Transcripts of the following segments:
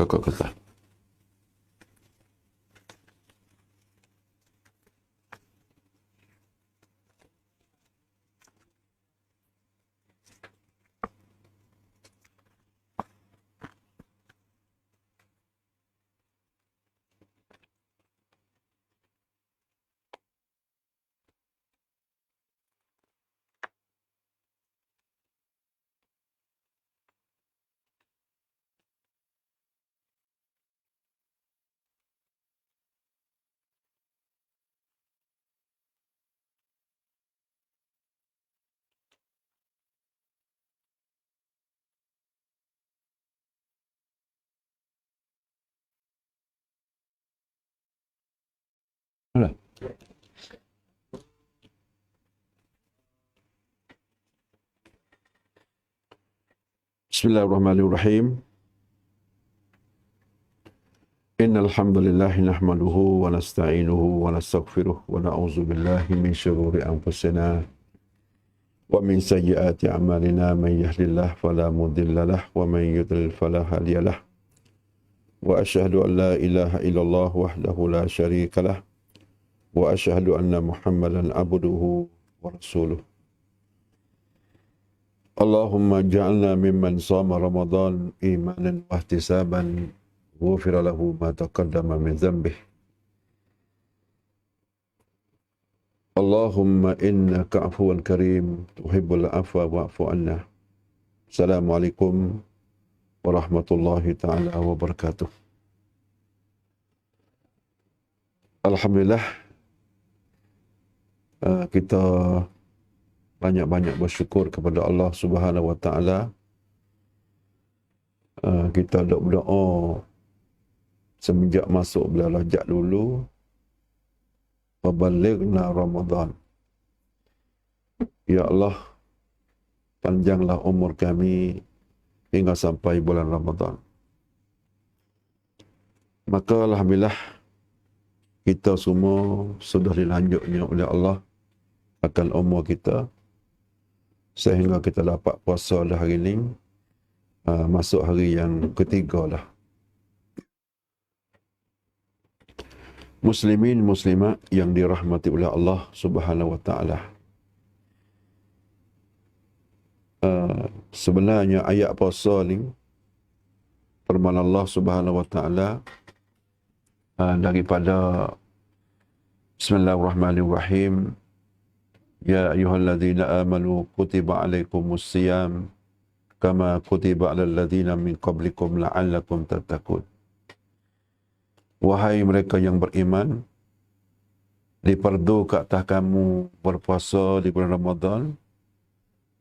Kakak kata. Alah. Bismillahirrahmanirrahim. Innal hamdalillah nahmaduhu wa nasta'inuhu wa nastaghfiruh wa na'udzu billahi min shururi anfusina wa min sayyiati a'malina man yahdihillahu fala mudilla lahu wa man yudlil fala hadiya lahu. Wa asyhadu an la ilaha illallah wahdahu la syarika lahu wa asyhadu anna Muhammadan abduhu wa rasuluh. Allahumma ja'alna mimman shama Ramadan imanan wa ihtisaban ghufira lahu ma taqaddama min dhanbih. Allahumma innaka 'afuwun karim tuhibbul 'afwa wa'fu 'anna. Assalamualaikum warahmatullahi taala wabarakatuh. Alhamdulillah, kita banyak-banyak bersyukur kepada Allah Subhanahu wa taala. Kita berdoa semenjak masuk bulan Rajab dulu, fabalighna Ramadan. Ya Allah, panjanglah umur kami hingga sampai bulan Ramadan. Maka alhamdulillah, kita semua sudah dilanjutnya oleh Allah akan umur kita, sehingga kita dapat puasa dah hari ini, masuk hari yang ketiga lah. Muslimin muslimat yang dirahmati oleh Allah Subhanahu wa taala. Sebenarnya ayat puasa ni firman Allah Subhanahu wa taala daripada Bismillahirrahmanirrahim. Ya ayyuhalladzina amanu kutiba alaikumus siyam kama kutiba alal ladzina min qablikum la'allakum tattaqun. Wahai mereka yang beriman, diperdu ke atas kamu berpuasa di bulan Ramadan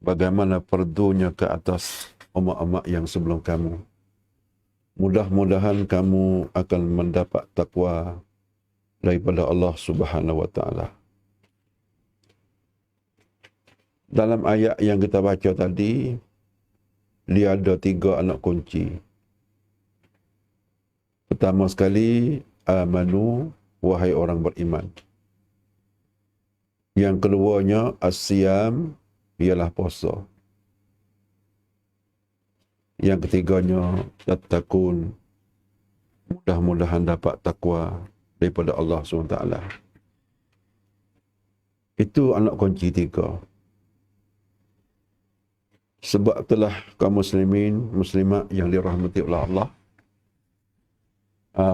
bagaimana perdunya ke atas umat-umat yang sebelum kamu. Mudah-mudahan kamu akan mendapat takwa daripada Allah Subhanahu wa taala. Dalam ayat yang kita baca tadi, dia ada 3 anak kunci. Pertama sekali, amanu, wahai orang beriman. Yang keduanya, as-siyam, ialah puasa. Yang ketiganya, tattaqun, mudah-mudahan dapat takwa daripada Allah SWT. Itu anak kunci 3. Sebab itulah kaum muslimin, muslimat yang dirahmati oleh Allah,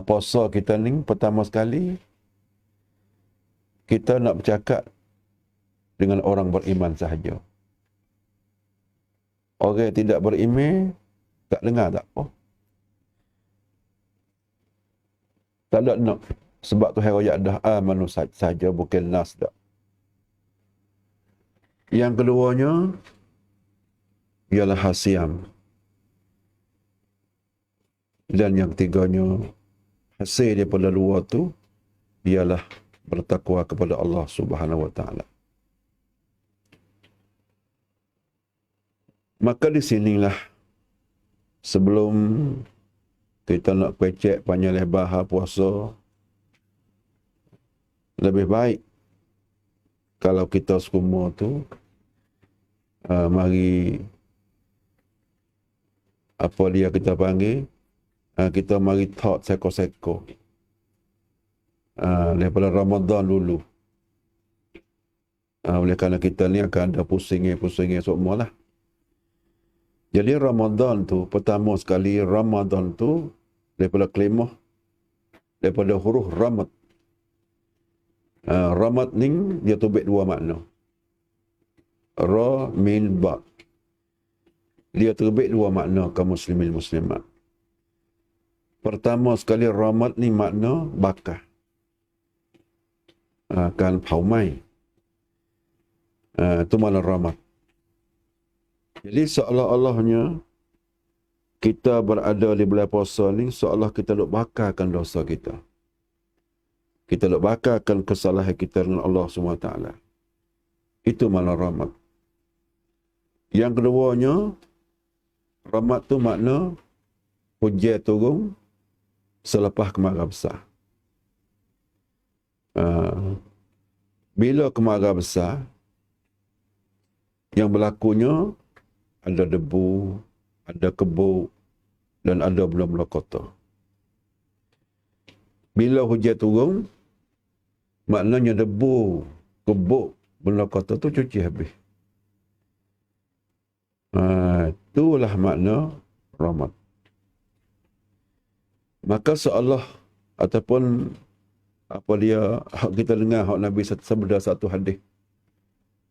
puasa kita ni pertama sekali, kita nak bercakap dengan orang beriman sahaja. Orang yang tidak beriman, tak dengar tak apa. Tak ada nak. Sebab tu hari raya dah amanu saja, bukan nas tak. Yang keduanya, ialah hasyam. Dan yang ketiganya, hasil daripada luar tu, ialah bertakwa kepada Allah Subhanahu wa taala. Maka di sinilah, sebelum kita nak pecek panjang lebar puasa, lebih baik kalau kita semua tu mari apa dia kita panggil kita mari thought seko-seko. Daripada Ramadan dulu. Oleh kerana kita ni akan ada pusing-pusing semua lah. Jadi Ramadan tu, pertama sekali Ramadan tu, daripada kelimah, daripada huruf Ramad. Ramad ni, dia tubik dua makna. Ra, min, ba. Dia terbit dua makna kaum muslimin muslimat. Pertama sekali Ramad ni makna bakar. Kan paumai. Itu makna Ramad. Jadi seolah-olahnya kita berada di bulan puasa ni seolah kita duk bakarkan dosa kita. Kita duk bakarkan kesalahan kita dengan Allah SWT. Itu makna Ramad. Yang keduanya, Ramad tu makna hujan turun selepas kemarau besar. Bila kemarau besar, yang berlakunya ada debu, ada kebuk, dan ada benda-benda kotor. Bila hujan turun, maknanya debu, kebuk, benda kotor tu cuci habis. Itulah makna Ramad. Maka seolah ataupun apa dia, kita dengar Nabi sabda satu hadis.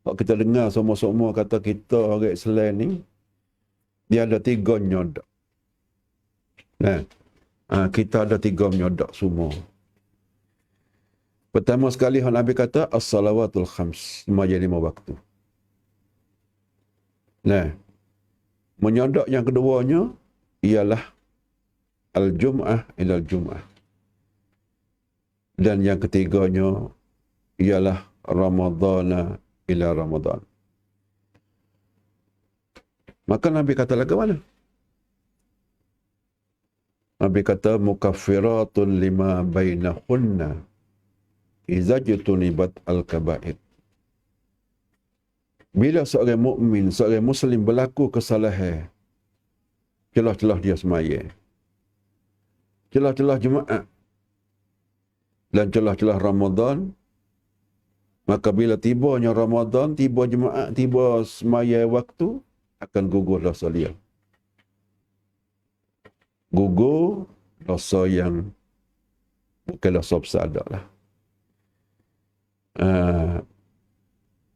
Kita dengar semua-semua kata kita orang Islam ni, dia ada 3 nyodok. Kita ada 3 nyodok semua. Pertama sekali Nabi kata, As-salawatul khams, 5 waktu. Menyodok yang keduanya, ialah Al-Jum'ah ila Al-Jum'ah. Dan yang ketiganya, ialah Ramadana ila Ramadan. Maka Nabi kata lagi mana? Nabi kata mukaffiratun lima bainahunna idza jutunibat al-kaba'ir. Bila seorang mukmin, seorang muslim berlaku kesalahan, celah-celah dia semaya, celah-celah Jumaat dan celah-celah Ramadan, maka bila tibanya Ramadan, tiba Jumaat, tiba semaya waktu, akan gugur dosa dia. Gugur dosa yang bukan dosa besar lah.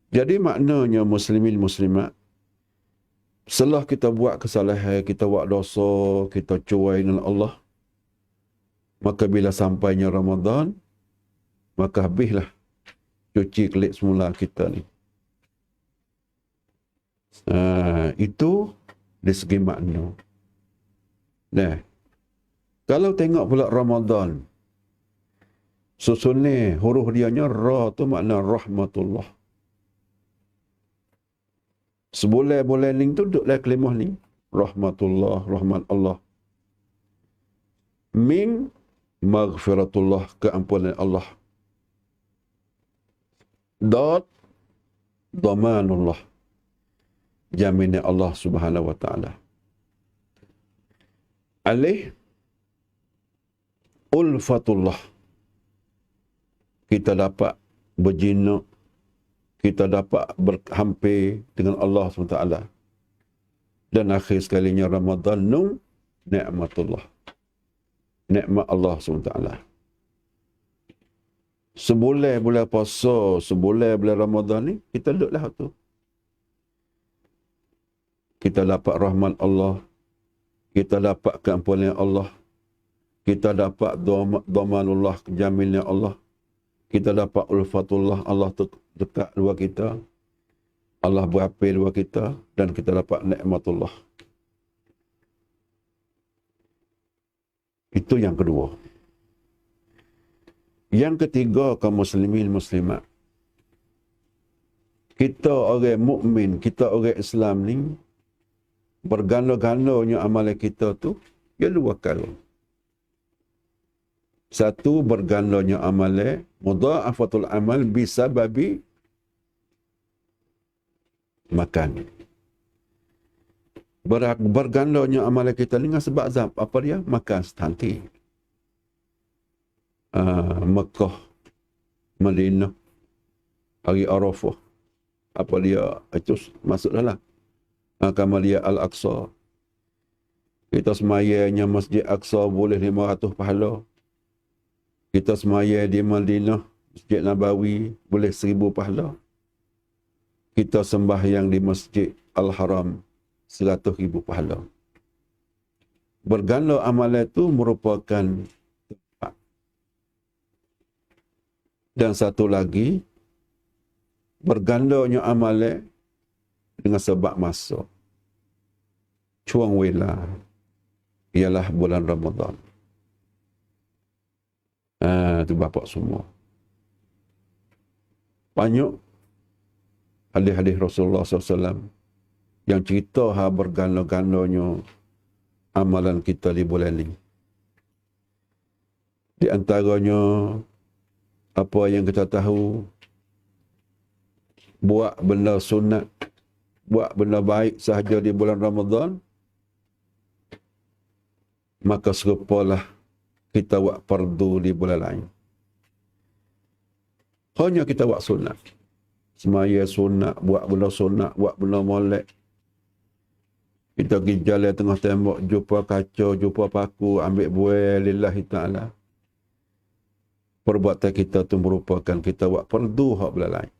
Jadi maknanya muslimin muslimat, setelah kita buat kesalahan, kita buat dosa, kita cuai dengan Allah, maka bila sampainya Ramadan, maka habislah cuci kelik semula kita ni. Itu dari segi makna. Kalau tengok pula Ramadan, susunnya huruf dianya Ra tu makna rahmatullah. Sebulan-bulan ni tu duduk dalam kelimah ni. Rahmatullah, rahmat Allah. Min maghfiratullah, keampunan Allah. Dot dhamanullah, jaminan Allah Subhanahu wa taala. Alih ulfatullah, kita dapat berjinak, kita dapat berhampir dengan Allah SWT. Dan akhir sekalinya Ramadan ni'matullah, nikmat Allah SWT. Sebulan bulan puasa, sebulan bulan Ramadan ni, kita duduklah tu. Kita dapat rahmat Allah, kita dapat keampunan Allah, kita dapat dhamanullah, jaminan Allah, kita dapat ulfatullah, Allah dekat dua kita, Allah berapa dua kita, dan kita dapat nikmatullah. Itu yang kedua. Yang ketiga, kaum muslimin muslimat, kita orang mukmin, kita orang Islam ni, berganda-gandanya amalan kita tu, dia 2 kali. Satu, bergandanya amalan, mudha'afatul amal bisababi makan. Bergandanya amalan kita dengan sebab apa dia? Makan setanti. Mekah, Madinah, hari Arafah. Apa dia? Itu masuk dalam. Kamalia Al-Aqsa. Kita semayanya Masjid Aqsa boleh 500 pahala. Kita semaya di Madinah, Masjid Nabawi, boleh 1000 pahala. Kita sembahyang di Masjid Al-Haram, 100,000 pahala. Berganda amalan itu merupakan tempat. Dan satu lagi, bergandanya amalan dengan sebab masa. Cuang wela ialah bulan Ramadan. Itu bapak semua. Banyak hadis-hadis Rasulullah SAW yang cerita berganda-gandanya amalan kita di bulan ini. Di antaranya, apa yang kita tahu, buat benda sunat, buat benda baik sahaja di bulan Ramadan, maka serupalah kita buat fardu di bulan lain. Hanya kita buat sunat. Semaya sunat, buat benda sunat, buat benda molek. Kita pergi jalan tengah tembok, jumpa kaca, jumpa paku, ambil buah lillahi ta'ala. Perbuatan kita itu merupakan kita buat fardu hak bulan lain.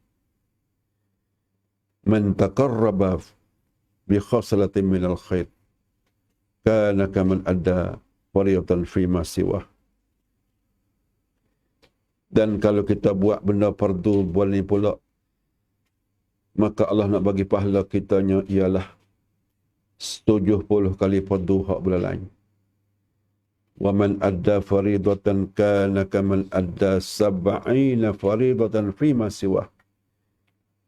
Man taqarraba bi khaslatin minal khair kana kaman adda fariidatan fi ma siwa. Dan kalau kita buat benda fardu bulan ini pula, maka Allah nak bagi pahala kitanya ialah 70 kali fardu hak bulan lain. Wa man adda fariidatan kana kaman adda 70 fariidatan fi ma siwa.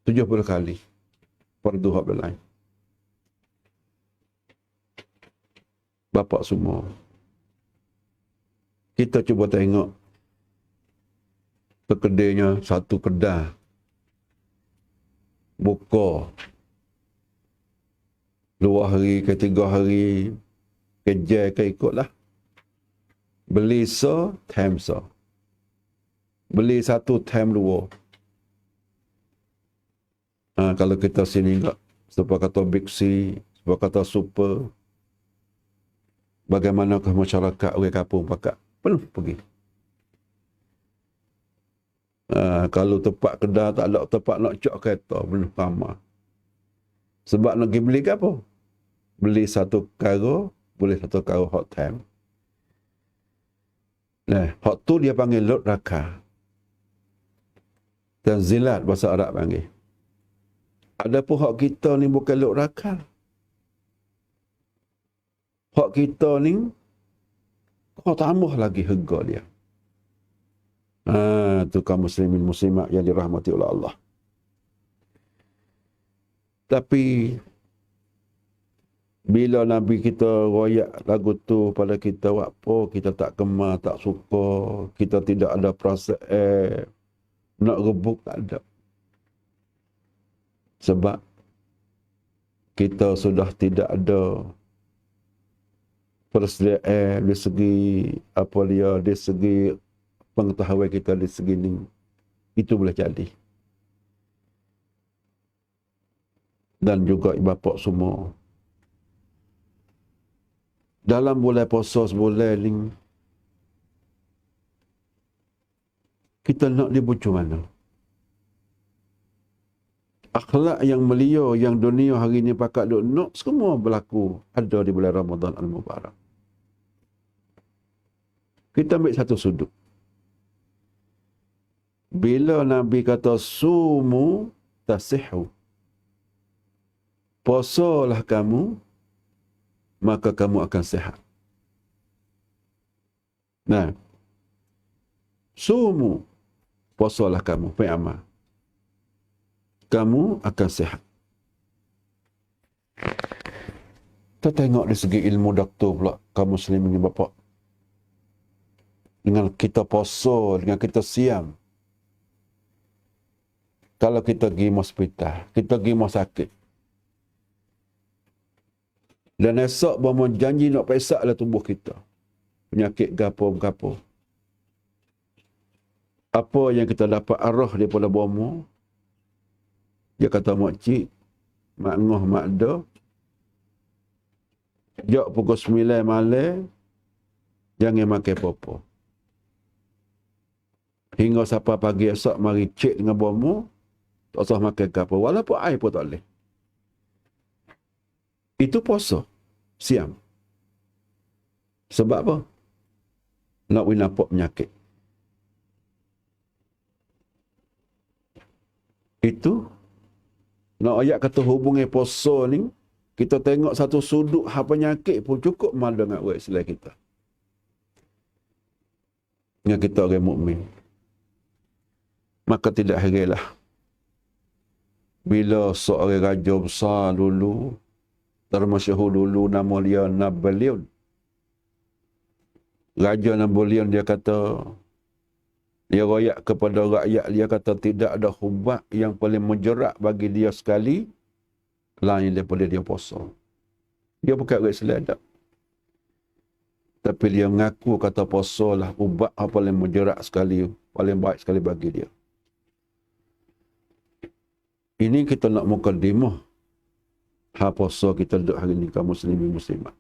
70 kali fardu hak bulan lain. Bapak semua, kita cuba tengok kedainya, satu kedai buka 2 hari ke 3 hari, kerja ke ikutlah. Beli time beli 1 time 2. Kalau kita sini enggak, sebab kata Big C, sebab kata Super, bagaimanakah masyarakat orang kampung pakat? Penuh pergi. Kalau tempat kedai tak ada tempat nak cok kereta, penuh ramai. Sebab nak pergi beli ke apa? Beli 1 karo, boleh 1 karo hot time. Nah, hot tu dia panggil lot raka. Dan zilat bahasa Arab panggil. Ada pun hak kita ni bukan lot raka. Hak kita ni, kau tambah lagi harga dia. Tu kaum muslimin muslimat yang dirahmati oleh Allah. Tapi bila Nabi kita royak lagu tu pada kita, apa kita tak gemar, tak suka, kita tidak ada perasaan nak rebuk, tak ada. Sebab kita sudah tidak ada persediaan di segi apa dia, di segi pengetahuan kita di segi ni. Itu boleh jadi. Dan juga bapak semua, dalam bulan puasa sebulan ni, kita nak dibucu mana? Akhlak yang melia, yang dunia hari ni pakat duk nak, semua berlaku ada di bulan Ramadan Al-Mubarak. Kita ambil satu sudut. Bila Nabi kata sumu tasihu, puasalah kamu, maka kamu akan sihat. Nah, sumu, puasalah kamu, fi'amal, kamu akan sihat. Kita tengok di segi ilmu doktor pula, kaum muslimin ni bapak. Dengan kita puasa, dengan kita siam. Kalau kita pergi hospital, kita pergi rumah sakit, Dan esok bomo janji nak pesak lah tubuh kita. Penyakit gapo-gapo. Apa yang kita dapat arah daripada bomo, dia kata makcik, mak ngoh, mak do, jok pukul 9 malam, jangan makan apa-apa. Hingga sampai pagi esok, mari cek dengan bomo, tak usah makan apa. Walaupun air pun tak boleh. Itu puasa. Siam. Sebab apa? Nak nampak penyakit. Itu, nak ayat kata hubungi puasa ni, kita tengok satu sudut hal penyakit pun cukup mal dengan orang Islam kita. Dengan kita orang mukmin. Maka tidak herilah. Bila seorang raja besar dulu, termasyhur dulu, nama dia Napoleon. Raja Napoleon dia kata, dia royak kepada rakyat, dia kata tidak ada ubat yang paling menjerat bagi dia sekali lain daripada dia puasa. Dia bukan orang Islam tak. Tapi dia mengaku kata puasa lah ubat yang paling menjerat sekali, paling baik sekali bagi dia. Ini kita nak mukadimah hal puasa kita duduk hari ni kaum muslimin muslimat.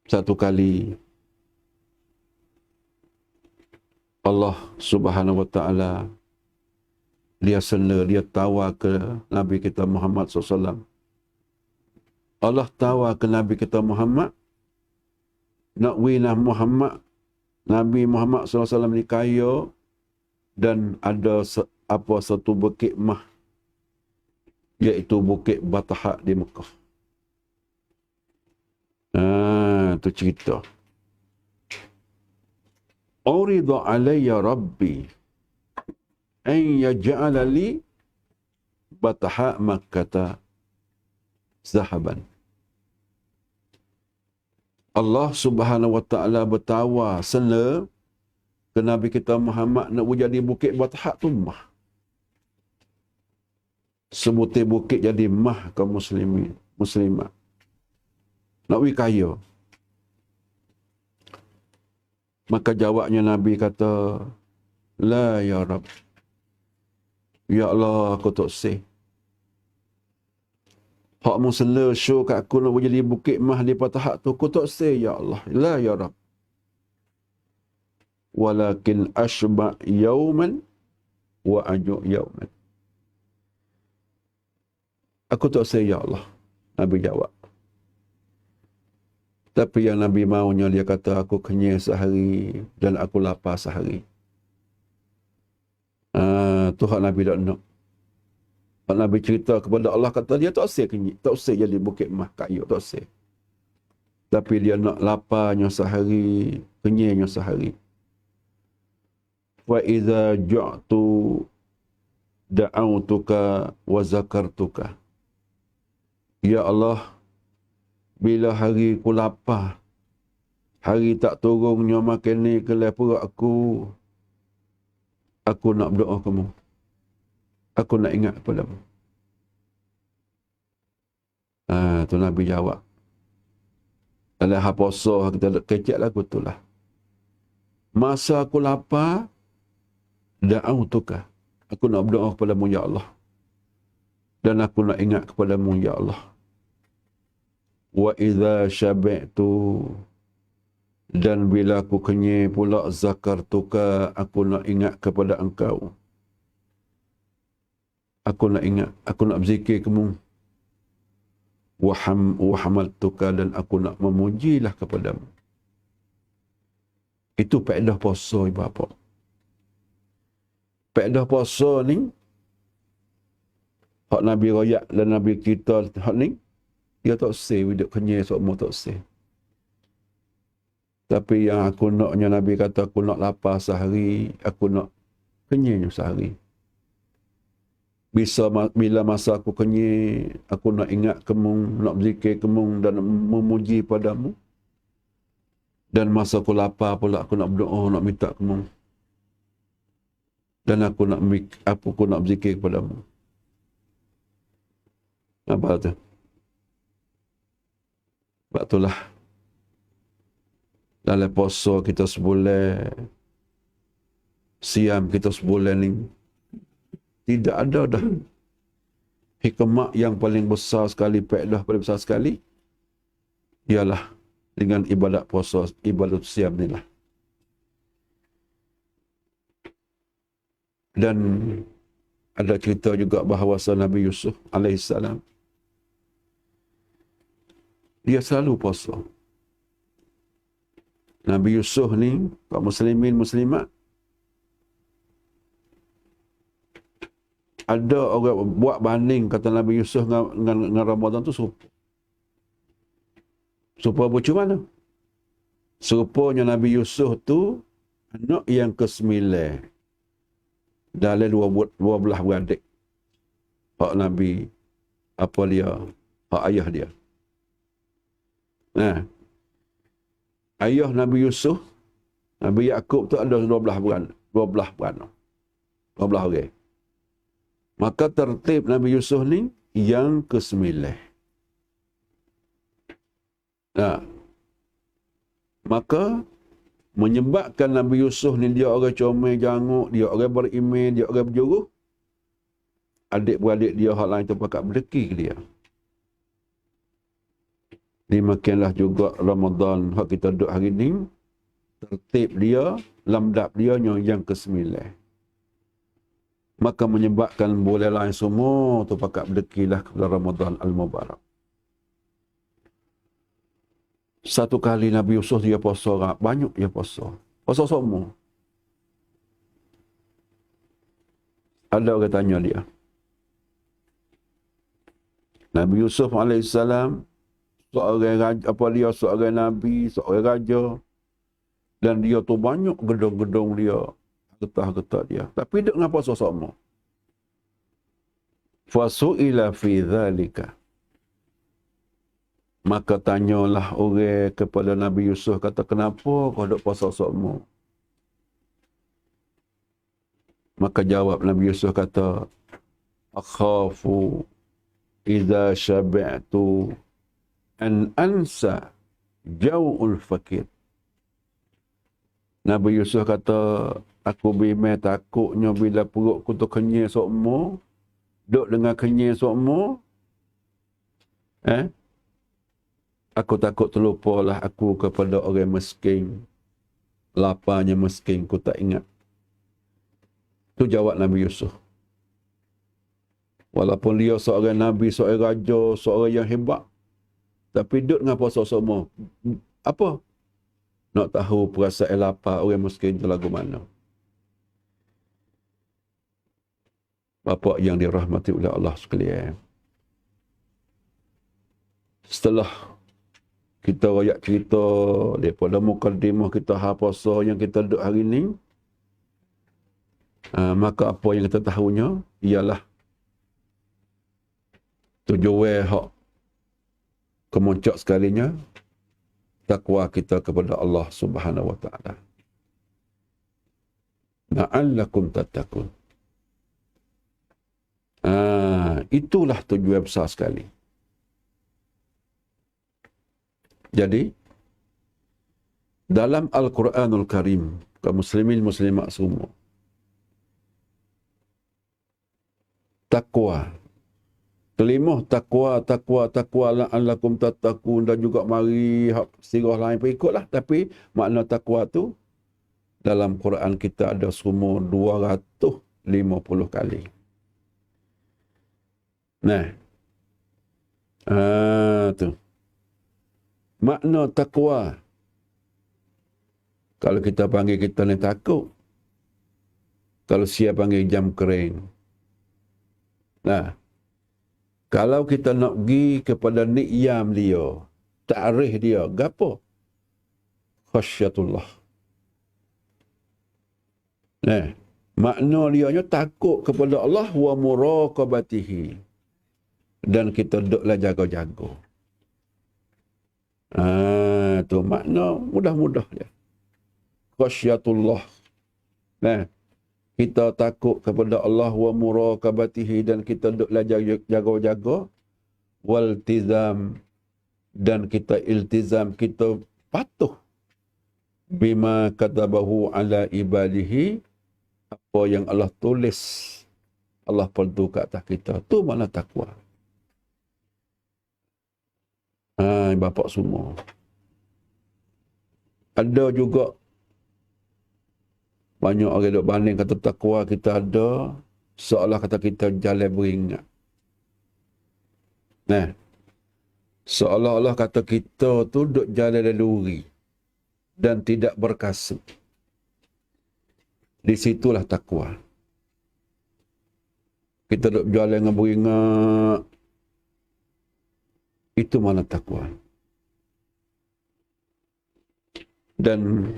Satu kali Allah Subhanahu wa taala dia sena, dia tawar ke Nabi kita Muhammad SAW. Allah tawar ke Nabi kita Muhammad, nak winah Muhammad, Nabi Muhammad SAW ni kaya dan ada satu bukit mah, iaitu Bukit Batahak di Mekah. Itu cerita. Urida alayya rabbi an yaj'ala li Batahak Makkah zahaban. Allah Subhanahu wa taala bertawar sena ke Nabi kita Muhammad nak jadi Bukit Batahak tu mah. Sebutir bukit jadi mah kaum muslimin, muslimat. Nak wi kaya. Maka jawabnya Nabi kata, la ya Rab. Ya Allah, aku tak sih. Hak mu sela show kat aku nak jadi bukit mah di Batahak tu, aku tak sih ya Allah. La ya Rab. Walakin ashba yauman wa aju yauman. Aku tak say ya Allah. Nabi jawab. Tapi yang Nabi maunya dia kata aku kenyang sehari dan aku lapar sehari. Tu hak Nabi tak nak. Hak Nabi cerita kepada Allah kata dia tak say kenyang, tak say jadi bukit mah kayu, tak say. Tapi dia nak laparnya sehari, kenyangnya sehari. Wa idza ja'tu da'autuka wa zakartuka. Ya Allah, bila hari ku lapar, hari tak turunnya makan ni ke perut aku nak berdoa kamu. Aku nak ingat kepadamu. Tu Nabi jawab. Dalam hal puasa kita kecek lagu tu lah. Masa aku lapar, da'autuka. Aku nak berdoa kepadamu ya Allah. Dan aku nak ingat kepadamu ya Allah. Wa idza syabi'tu, dan bila aku kenyang pula zakartuka, aku nak ingat kepada engkau. Aku nak ingat, aku nak berzikir kamu. Wa hamaltuka, dan aku nak memujilah kepadamu. Itu faedah puasa ibu bapa. Faedah puasa ni hak Nabi royak dan Nabi kita hak ni, dia tak say hidup kenyang semua tak say. Tapi yang aku naknya Nabi kata aku nak lapar sehari, aku nak kenyang sehari. Bila masa aku kenyang, aku nak ingat kamu, nak berzikir kamu dan memuji padamu. Dan masa aku lapar pula aku nak berdoa, nak minta kamu. Dan aku nak berzikir kepadamu. Apa tu? Sebab itulah dalam puasa kita sebulan, siam kita sebulan ni, tidak ada dah hikmah yang paling besar sekali, faedah paling besar sekali, ialah dengan ibadat puasa, ibadat siam ni lah. Dan ada cerita juga bahawa Nabi Yusuf alaihissalam, dia selalu puasa. Nabi Yusuf ni, kaum muslimin muslimat, ada orang buat banding kata Nabi Yusuf dengan Ramadan tu serupa. Serupa macam mana? Serupanya Nabi Yusuf tu anak yang ke-9 dalam 12 beradik. Hak Nabi, apa dia? Hak ayah dia. Nah, ayah Nabi Yusuf, Nabi Yaqub tu ada 12 beranak. 12 orang. Maka tertib Nabi Yusuf ni yang ke-9. Nah, maka menyebabkan Nabi Yusuf ni dia orang comel janguk, dia orang beriman, dia orang berjuruh. Adik-beradik dia hak lain tu pakat berdeki ke dia. Dimakinlah juga Ramadan hak kita duduk hari ni, tertib dia, lamdap dia yang ke-9. Maka menyebabkan boleh lain semua tu pakat berdekilah kepada Ramadan Al-Mubarak. Satu kali Nabi Yusuf dia puasa, banyak dia puasa. Puasa semua. Ada orang tanya dia. Nabi Yusuf alaihissalam, seorang raja, seorang nabi, seorang raja, dan dia tu banyak gedung-gedung dia, getah-getah dia. Tapi dia dengan puasa sama. Fasu'ila fi dhalika. Maka tanyalah orang kepada Nabi Yusuf, kata, kenapa kau duk puasa sama? Maka jawab Nabi Yusuf kata, akhafu idza syabi'tu an ansa jau'ul fakir. Nabi Yusuf kata, aku bimbang takutnya bila perutku tu kenyang sokmo, duk dengan kenyang sokmo, aku takut terlupalah aku kepada orang miskin. Laparnya miskin, ku tak ingat. Itu jawab Nabi Yusuf. Walaupun dia seorang Nabi, seorang raja, seorang yang hebat, tapi duduk dengan puasa semua. Apa? Nak tahu perasaan lapar orang miskin itu lagu mana. Bapa yang dirahmati oleh Allah sekalian. Setelah kita rakyat cerita daripada mukadimah kita puasa yang kita duduk hari ini, maka apa yang kita tahunya ialah tujuan hak kemuncak sekalinya takwa kita kepada Allah Subhanahu wa taala. La'allakum tattaqun. Itulah tujuan besar sekali. Jadi dalam Al-Quranul Karim, kaum muslimin muslimat semua, takwa, kelimah takwa la'allakum tattaqun, dan juga mari sirah lain pun ikutlah, tapi makna takwa tu dalam Quran kita ada semua 250 kali. Nah, tu makna takwa. Kalau kita panggil kita ni takut, kalau siap panggil jam kering. Nah, kalau kita nak pergi kepada ni'yam dia, ta'rif dia, gapo? Khasyatullah. Nah, makna dia takut kepada Allah wa muraqabatihi. Dan kita duduklah jaga-jaga. Tu makna mudah-mudah dia. Khasyatullah. Nah, kita takut kepada Allah wa muraqabatihi, dan kita duduklah jaga-jaga waltizam, dan kita iltizam, kita patuh bima katabahu ala ibadihi, apa yang Allah tulis, Allah perdu ke atas kita. Tu mana takwa. Bapak semua. Ada juga banyak orang duk banding kata takwa kita ada, seolah kata kita jalan beringat. Nah, seolah-olah kata kita tu duk jalan laluri dan tidak berkasut. Di situlah takwa. Kita duk jalan dengan beringat. Itu mana takwa. Dan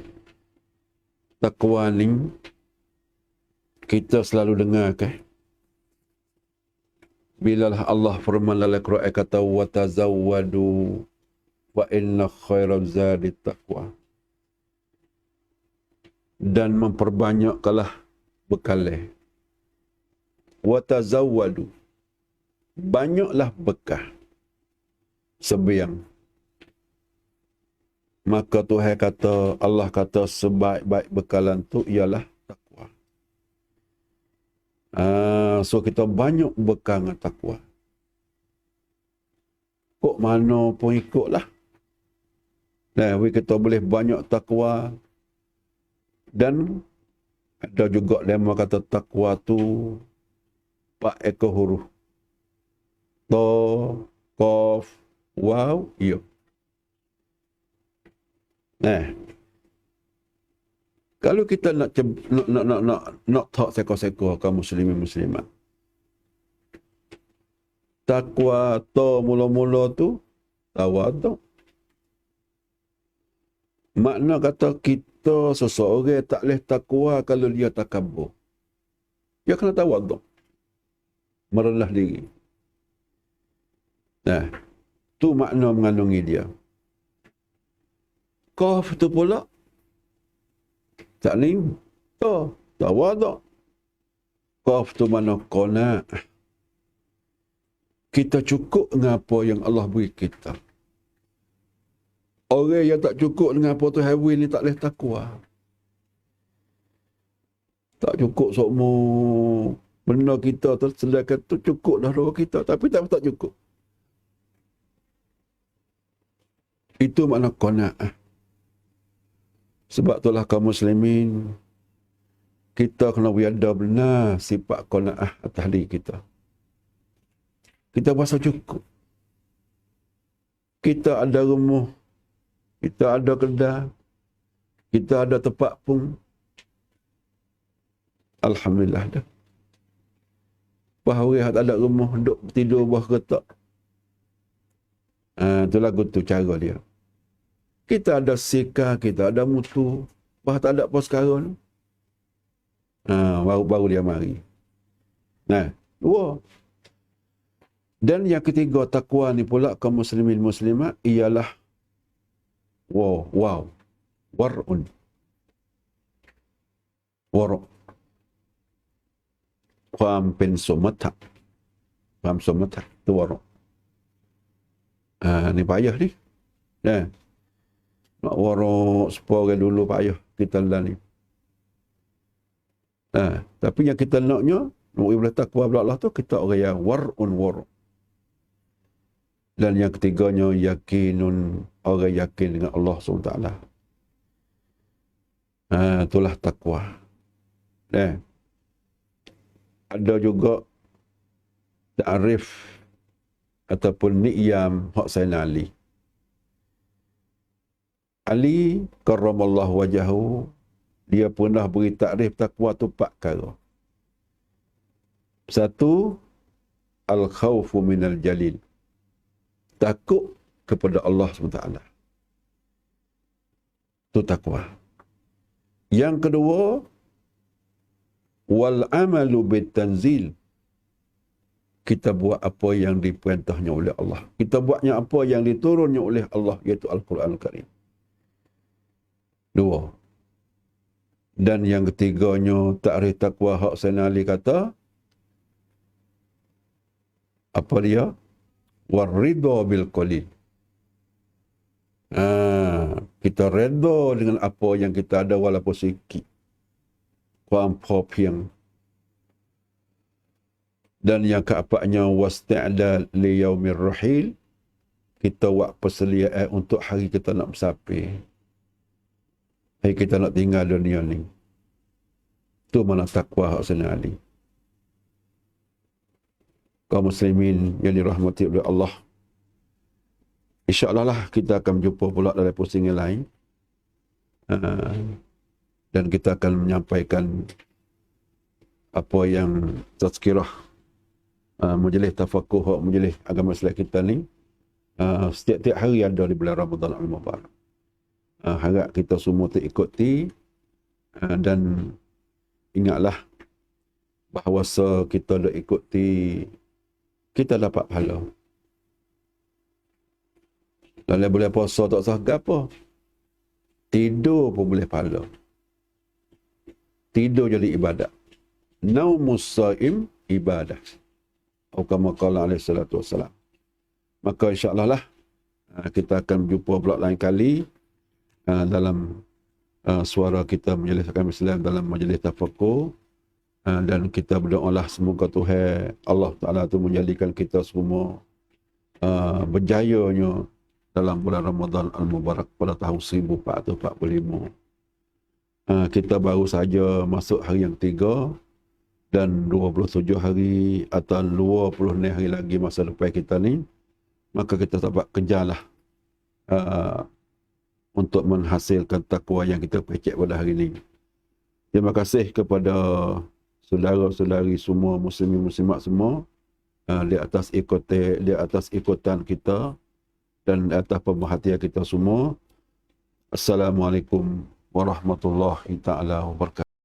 takwa ni kita selalu dengar kan? Bilalah Allah firman dalam Quran kata wa tazawwadu wa inna khairaz zadi taqwa. Dan memperbanyakkanlah bekal. Wa tazawwadu. Banyaklah bekal. Sebiang. Maka Tuhan kata, Allah kata sebaik-baik bekalan tu ialah takwa. So kita banyak bekal dengan takwa. Kok mana pun ikutlah. Nah, kita boleh banyak takwa. Dan ada juga lema kata takwa tu 4 ekor huruf. To, kof, waw, ya. Nah, kalau kita nak tak seko-seko kaum muslimin muslimat. Takwa to mula-mula tu tawaduk. Makna kata kita seseorang tak boleh takwa kalau dia takabur. Dia kena tawaduk. Merendah diri. Nah, tu makna mengandungi dia. Qaf tu pula taklim to tawaduk. Qaf tu mana qana. Kita cukup dengan apa yang Allah beri kita. Orang yang tak cukup dengan apa tu hawi ni tak boleh takwa. Tak cukup semua benda kita tu sedangkan tu cukup dah roh kita tapi tak cukup. Itu makna qanaah. Sebab itulah kaum muslimin, kita kena biada benar sifat qanaah atas diri kita. Kita rasa cukup. Kita ada rumah, kita ada kedai, kita ada tempat pun. Alhamdulillah dah. Bahawa tak ada rumah, duduk tidur bawah ketak. Itu lagu tu cara dia. Kita ada sika, kita ada mutu. Bah tak ada apa sekarang. Baru dia mari. Nah, dua. Dan yang ketiga takwa ni pula kaum muslimin muslimat ialah war'un. War'.ความเป็นสมถะ ความสมถะ tu war'. Ni payah ni. Nah. Nak warok sepuluh dulu payah kita lah ni. Tapi yang kita naknya, nak boleh takwa kepada Allah tu, kita orang yang war'un war'. Dan yang ketiganya, yakinun, orang yakin dengan Allah SWT. Itulah takwa. Ada juga ta'rif ataupun ni'yam hak Sayyidina Ali. Ali karramallahu wajahu, dia pernah beri takrif takwa tu 4 perkara. Satu, al-khawfu minal jalil. Takut kepada Allah SWT. Itu takwa. Yang kedua, wal amalu bitanzil. Kita buat apa yang diperintahnya oleh Allah. Kita buatnya apa yang diturunnya oleh Allah, iaitu Al-Quran Al-Karim. 2. Dan yang ketiganya, ta'rif takwa hak Sayyidina Ali kata, apa dia? Waridha bil qalil. Kita redha dengan apa yang kita ada walaupun sikit. Kuam popiang. Dan yang keempatnya wasta'dal li yaumir rahil. Kita buat persediaan untuk hari kita nak bersampai. Hari kita nak tinggal dunia ni. Itu mana takwa hak senali. Kaum muslimin yang dirahmati oleh Allah. InsyaAllah lah kita akan berjumpa pula dalam posting yang lain. Dan kita akan menyampaikan apa yang tazkirah majlis tafakuh, majlis agama Islam kita ni. Setiap-tiap hari ada di bulan Ramadan al-Mubarak. Harap kita semua terikuti dan ingatlah bahawa kita dah ikuti, kita dapat pahala. Dalam boleh puasa tak sah apa. Tidur pun boleh pahala. Tidur jadi ibadat. Naumus saim ibadah. Atau kama qala alaihi salatu wassalam. Maka insya-Allah lah kita akan berjumpa pula lain kali dalam suara kita majlis agama Islam dalam majlis tafakur, dan kita berdoalah semoga Tuhan Allah Taala tu menjadikan kita semua berjayanya dalam bulan Ramadan al-Mubarak pada tahun 1445. Kita baru saja masuk hari yang 3 dan 27 hari atau 20 hari lagi masa depan kita ni. Maka kita dapat kejarlah untuk menghasilkan takwa yang kita pecek pada hari ini. Terima kasih kepada saudara-saudari semua, muslimin muslimat semua di atas ikutan kita dan atas pemerhatian kita semua. Assalamualaikum warahmatullahi taala wabarakatuh.